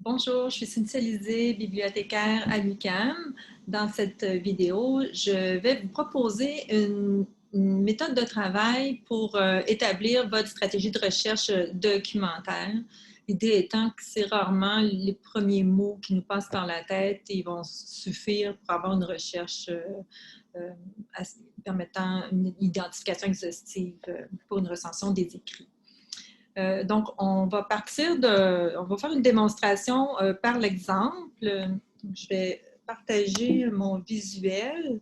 Bonjour, je suis Cynthia Lisée, bibliothécaire à l'UQAM. Dans cette vidéo, je vais vous proposer une méthode de travail pour établir votre stratégie de recherche documentaire. L'idée étant que c'est rarement les premiers mots qui nous passent par la tête et ils vont suffire pour avoir une recherche euh, permettant une identification exhaustive pour une recension des écrits. Donc, on va faire une démonstration par l'exemple. Je vais partager mon visuel.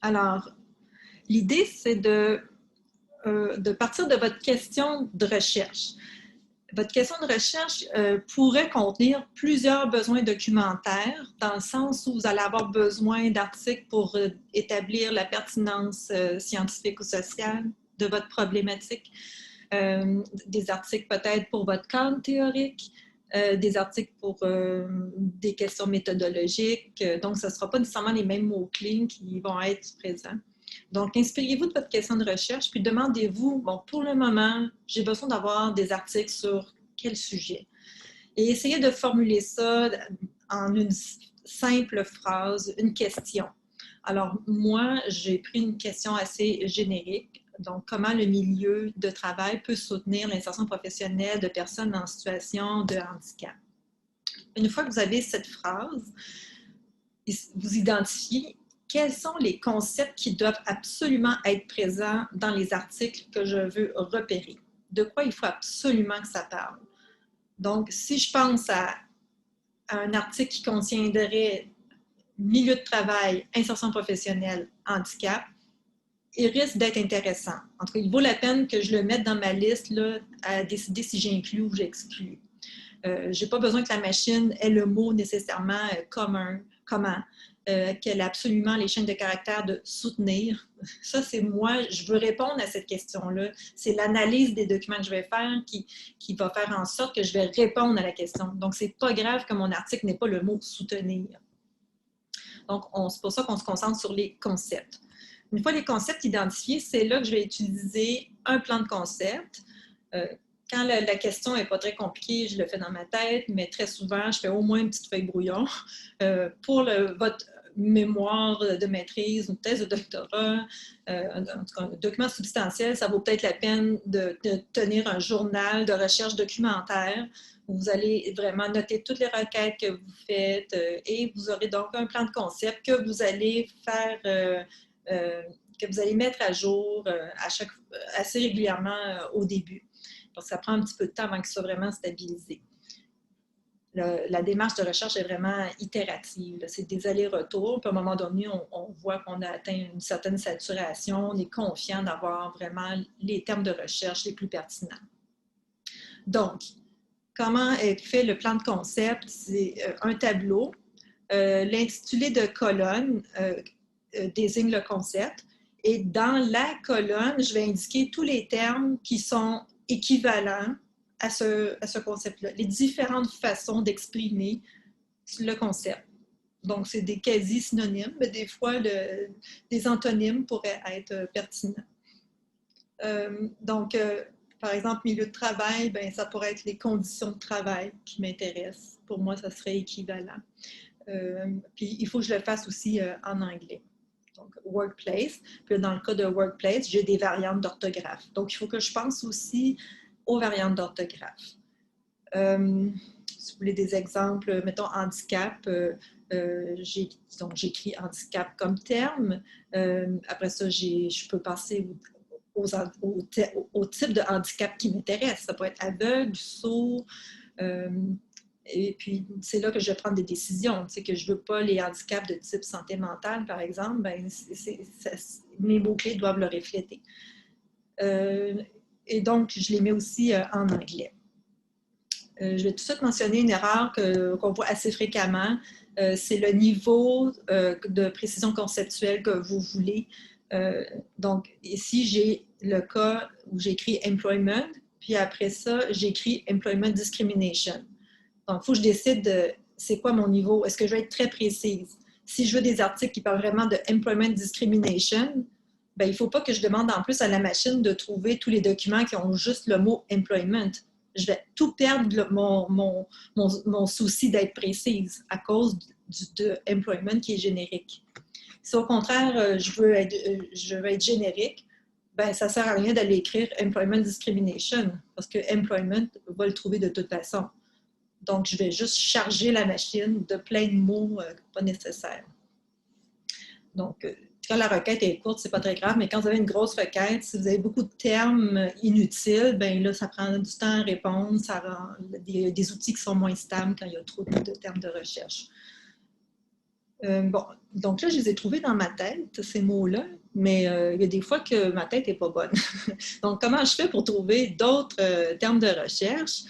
Alors, l'idée, c'est de partir de votre question de recherche. Votre question de recherche pourrait contenir plusieurs besoins documentaires, dans le sens où vous allez avoir besoin d'articles pour établir la pertinence scientifique ou sociale de votre problématique, des articles peut-être pour votre cadre théorique, des articles pour des questions méthodologiques. Donc, ce ne sera pas nécessairement les mêmes mots-clés qui vont être présents. Donc, inspirez-vous de votre question de recherche, puis demandez-vous, bon, pour le moment, j'ai besoin d'avoir des articles sur quel sujet? Et essayez de formuler ça en une simple phrase, une question. Alors, moi, j'ai pris une question assez générique. Donc, comment le milieu de travail peut soutenir l'insertion professionnelle de personnes en situation de handicap? Une fois que vous avez cette phrase, vous identifiez quels sont les concepts qui doivent absolument être présents dans les articles que je veux repérer. De quoi il faut absolument que ça parle. Donc, si je pense à un article qui contiendrait milieu de travail, insertion professionnelle, handicap, il risque d'être intéressant. En tout cas, il vaut la peine que je le mette dans ma liste là, à décider si j'inclus ou j'exclus. Je n'ai pas besoin que la machine ait le mot nécessairement commun, comment, qu'elle a absolument les chaînes de caractères de soutenir. Ça, c'est moi, je veux répondre à cette question-là. C'est l'analyse des documents que je vais faire qui va faire en sorte que je vais répondre à la question. Donc, c'est pas grave que mon article n'ait pas le mot soutenir. Donc, c'est pour ça qu'on se concentre sur les concepts. Une fois les concepts identifiés, c'est là que je vais utiliser un plan de concept. Quand la question n'est pas très compliquée, je le fais dans ma tête, mais très souvent, je fais au moins une petite feuille brouillon. Pour votre mémoire de maîtrise ou thèse de doctorat, en tout cas, un document substantiel, ça vaut peut-être la peine de tenir un journal de recherche documentaire où vous allez vraiment noter toutes les requêtes que vous faites et vous aurez donc un plan de concept que vous allez faire, que vous allez mettre à jour assez régulièrement au début. Parce que ça prend un petit peu de temps avant qu'il soit vraiment stabilisé. La démarche de recherche est vraiment itérative. C'est des allers-retours. Puis à un moment donné, on voit qu'on a atteint une certaine saturation. On est confiant d'avoir vraiment les termes de recherche les plus pertinents. Donc, comment est fait le plan de concept? C'est un tableau. L'intitulé de colonne désigne le concept. Et dans la colonne, je vais indiquer tous les termes qui sont équivalents à ce concept-là, les différentes façons d'exprimer le concept. Donc, c'est des quasi-synonymes, mais des fois, des antonymes pourraient être pertinents. Donc, par exemple, milieu de travail, ben, ça pourrait être les conditions de travail qui m'intéressent. Pour moi, ça serait équivalent. Puis, il faut que je le fasse aussi en anglais. Donc, workplace. Puis dans le cas de workplace, j'ai des variantes d'orthographe. Donc, il faut que je pense aussi aux variantes d'orthographe. Si vous voulez des exemples, mettons handicap, j'écris handicap comme terme. Après ça, je peux passer au type de handicap qui m'intéresse. Ça peut être aveugle, sourd. Et puis, c'est là que je vais prendre des décisions. Tu sais, que je ne veux pas les handicaps de type santé mentale, par exemple, ben, mes mots-clés doivent le refléter. Et donc, je les mets aussi en anglais. Je vais tout de suite mentionner une erreur qu'on voit assez fréquemment. C'est le niveau de précision conceptuelle que vous voulez. Donc, ici, j'ai le cas où j'écris employment, puis après ça, j'écris employment discrimination. Donc, il faut que je décide de c'est quoi mon niveau. Est-ce que je vais être très précise? Si je veux des articles qui parlent vraiment de employment discrimination, ben, il ne faut pas que je demande en plus à la machine de trouver tous les documents qui ont juste le mot employment. je vais tout perdre mon souci d'être précise à cause de employment qui est générique. Si au contraire, je veux être générique, ben, ça ne sert à rien d'aller écrire employment discrimination parce que employment va le trouver de toute façon. Donc, je vais juste charger la machine de plein de mots pas nécessaires. Donc, quand la requête est courte, c'est pas très grave, mais quand vous avez une grosse requête, si vous avez beaucoup de termes inutiles, ben là, ça prend du temps à répondre, ça rend des outils qui sont moins stables quand il y a trop de termes de recherche. Bon, donc là, je les ai trouvés dans ma tête, ces mots-là, mais il y a des fois que ma tête n'est pas bonne. Donc, comment je fais pour trouver d'autres termes de recherche?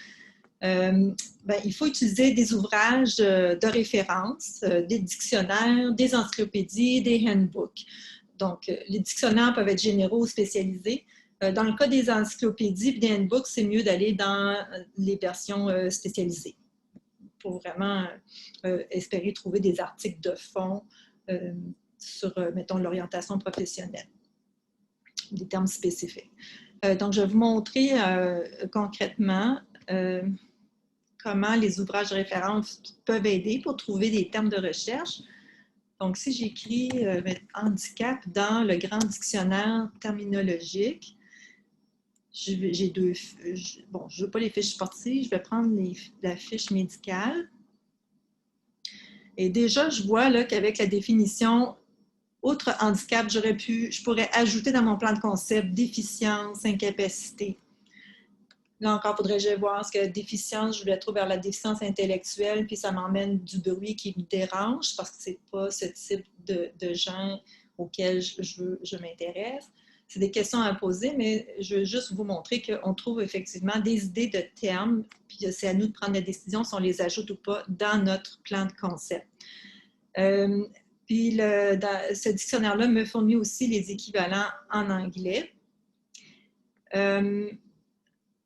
Ben, il faut utiliser des ouvrages de référence, des dictionnaires, des encyclopédies, des handbooks. Donc, les dictionnaires peuvent être généraux ou spécialisés. Dans le cas des encyclopédies et des handbooks, c'est mieux d'aller dans les versions spécialisées pour vraiment espérer trouver des articles de fond sur, mettons, l'orientation professionnelle, des termes spécifiques. Donc, je vais vous montrer concrètement comment les ouvrages de référence peuvent aider pour trouver des termes de recherche. Donc, si j'écris handicap dans le grand dictionnaire terminologique, j'ai deux... Bon, je ne veux pas les fiches sportives, je vais prendre la fiche médicale. Et déjà, je vois là qu'avec la définition outre handicap, je pourrais ajouter dans mon plan de concept déficience, incapacité. Là encore, faudrait-je voir ce que déficience, je vais trouver vers la déficience intellectuelle, puis ça m'emmène du bruit qui me dérange parce que c'est pas ce type de gens auxquels je m'intéresse. C'est des questions à poser, mais je veux juste vous montrer qu'on trouve effectivement des idées de termes, puis c'est à nous de prendre la décision si on les ajoute ou pas dans notre plan de concept. Puis ce dictionnaire-là me fournit aussi les équivalents en anglais.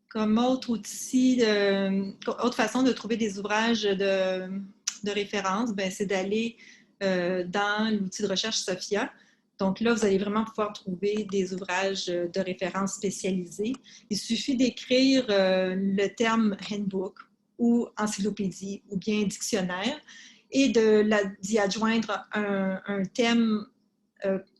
Comme autre outil, autre façon de trouver des ouvrages de référence, ben, c'est d'aller dans l'outil de recherche SOPHIA. Donc là, vous allez vraiment pouvoir trouver des ouvrages de référence spécialisés. Il suffit d'écrire le terme handbook ou encyclopédie ou bien dictionnaire et d'y adjoindre un thème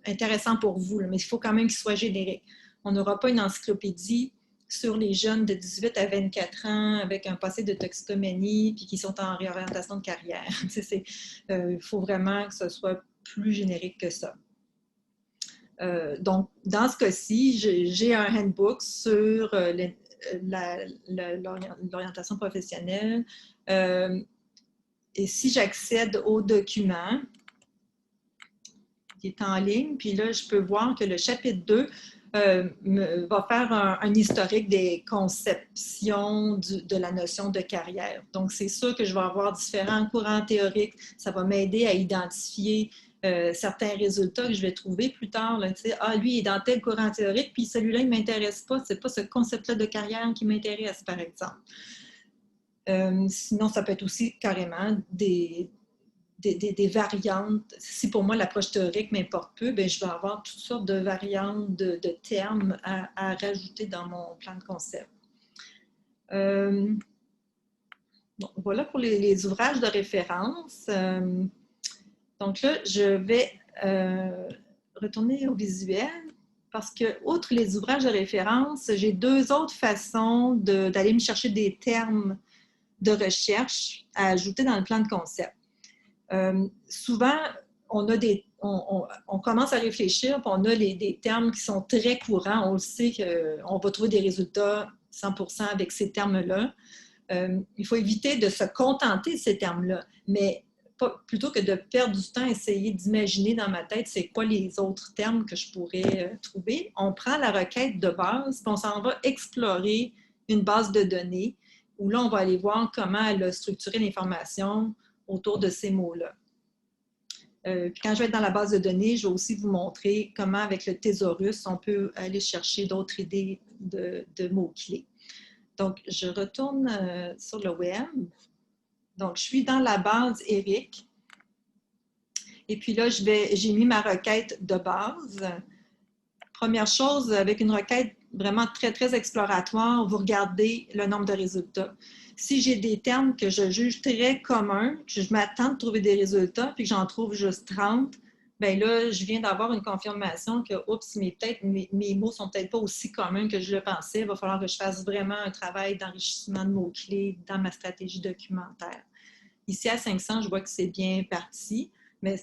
intéressant pour vous, là, mais il faut quand même qu'il soit générique. On n'aura pas une encyclopédie sur les jeunes de 18 à 24 ans avec un passé de toxicomanie puis qui sont en réorientation de carrière. Il faut vraiment que ce soit plus générique que ça. Donc, dans ce cas-ci, j'ai un handbook sur l'orientation professionnelle. Et si j'accède au document qui est en ligne, puis là, je peux voir que le chapitre 2 va faire un historique des conceptions de la notion de carrière. Donc, c'est sûr que je vais avoir différents courants théoriques. Ça va m'aider à identifier certains résultats que je vais trouver plus tard. Là, lui, il est dans tel courant théorique, puis celui-là, il ne m'intéresse pas. Ce n'est pas ce concept-là de carrière qui m'intéresse, par exemple. Sinon, ça peut être aussi carrément des variantes. Si pour moi l'approche théorique m'importe peu, bien, je vais avoir toutes sortes de variantes de termes à rajouter dans mon plan de concept. Bon, voilà pour les ouvrages de référence. Donc là, je vais retourner au visuel parce que, outre les ouvrages de référence, j'ai deux autres façons d'aller me chercher des termes de recherche à ajouter dans le plan de concept. Souvent, on commence à réfléchir, puis on a des termes qui sont très courants. On le sait qu'on va trouver des résultats 100% avec ces termes-là. Il faut éviter de se contenter de ces termes-là, mais plutôt que de perdre du temps à essayer d'imaginer dans ma tête c'est quoi les autres termes que je pourrais trouver, on prend la requête de base, puis on s'en va explorer une base de données où là, on va aller voir comment elle a structuré l'information autour de ces mots-là. Quand je vais être dans la base de données, je vais aussi vous montrer comment, avec le thésaurus, on peut aller chercher d'autres idées de mots-clés. Donc, je retourne sur le web. Donc, je suis dans la base ERIC. Et puis là, j'ai mis ma requête de base. Première chose, avec une requête vraiment très, très exploratoire, vous regardez le nombre de résultats. Si j'ai des termes que je juge très communs, que je m'attends de trouver des résultats, puis que j'en trouve juste 30, bien là, je viens d'avoir une confirmation que, oups, mes mots sont peut-être pas aussi communs que je le pensais. Il va falloir que je fasse vraiment un travail d'enrichissement de mots-clés dans ma stratégie documentaire. Ici, à 500, je vois que c'est bien parti, mais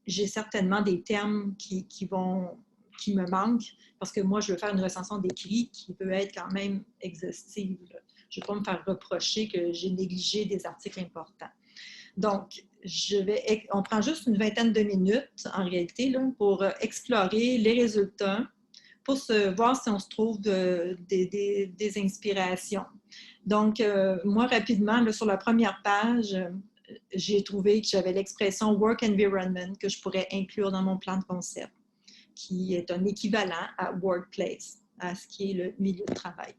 j'ai certainement des termes qui me manquent parce que moi, je veux faire une recension d'écrit qui peut être quand même exhaustive. Je ne vais pas me faire reprocher que j'ai négligé des articles importants. Donc, on prend juste une vingtaine de minutes, en réalité, là, pour explorer les résultats, pour voir si on se trouve des inspirations. Donc, moi, rapidement, là, sur la première page, j'ai trouvé que j'avais l'expression « work environment » que je pourrais inclure dans mon plan de concept, qui est un équivalent à « workplace », à ce qui est le milieu de travail.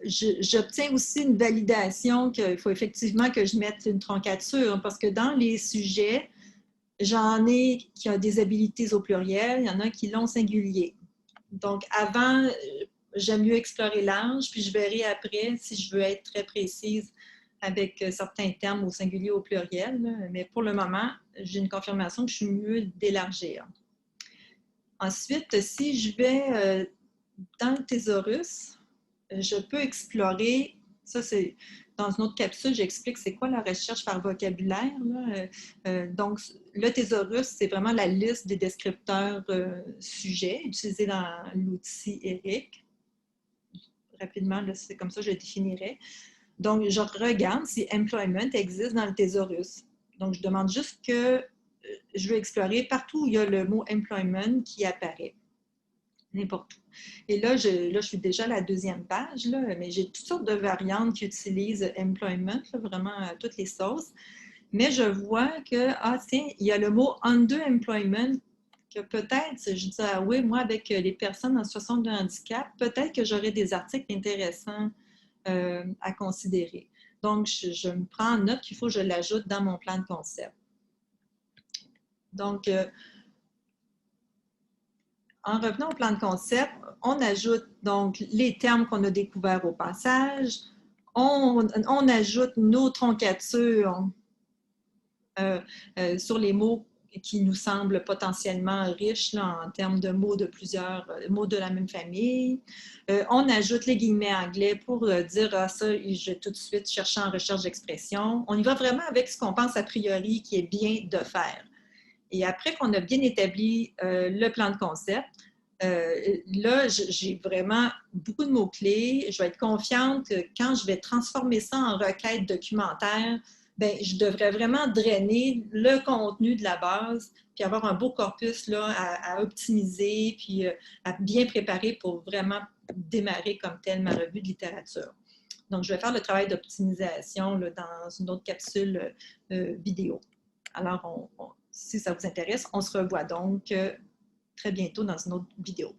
J'obtiens aussi une validation qu'il faut effectivement que je mette une troncature, parce que dans les sujets, j'en ai qui ont des habilités au pluriel, il y en a qui l'ont singulier. Donc, avant, j'aime mieux explorer large, puis je verrai après si je veux être très précise avec certains termes au singulier ou au pluriel. Mais pour le moment, j'ai une confirmation que je suis mieux d'élargir. Ensuite, si je vais dans le thésaurus, je peux explorer, ça c'est dans une autre capsule, j'explique c'est quoi la recherche par vocabulaire. Donc, le thésaurus, c'est vraiment la liste des descripteurs sujets utilisés dans l'outil ERIC. Rapidement, c'est comme ça que je le définirais. Donc, je regarde si employment existe dans le thésaurus. Donc, je demande juste que je veux explorer partout où il y a le mot employment qui apparaît. N'importe où. Et là, je suis déjà à la deuxième page, là, mais j'ai toutes sortes de variantes qui utilisent employment, là, vraiment à toutes les sauces. Mais je vois que, tiens, il y a le mot underemployment, que peut-être, je dis, oui, moi, avec les personnes en situation de handicap, peut-être que j'aurai des articles intéressants à considérer. Donc, je me prends en note qu'il faut que je l'ajoute dans mon plan de concept. Donc, en revenant au plan de concept, on ajoute donc les termes qu'on a découverts au passage, on ajoute nos troncatures sur les mots qui nous semblent potentiellement riches là, en termes de mots de plusieurs mots de la même famille. On ajoute les guillemets anglais pour dire ça, je vais tout de suite chercher en recherche d'expression. On y va vraiment avec ce qu'on pense a priori qui est bien de faire. Et après qu'on a bien établi le plan de concept, là, j'ai vraiment beaucoup de mots-clés. Je vais être confiante que quand je vais transformer ça en requête documentaire, bien, je devrais vraiment drainer le contenu de la base puis avoir un beau corpus là, à optimiser puis à bien préparer pour vraiment démarrer comme telle ma revue de littérature. Donc, je vais faire le travail d'optimisation dans une autre capsule vidéo. Alors, si ça vous intéresse, on se revoit donc très bientôt dans une autre vidéo.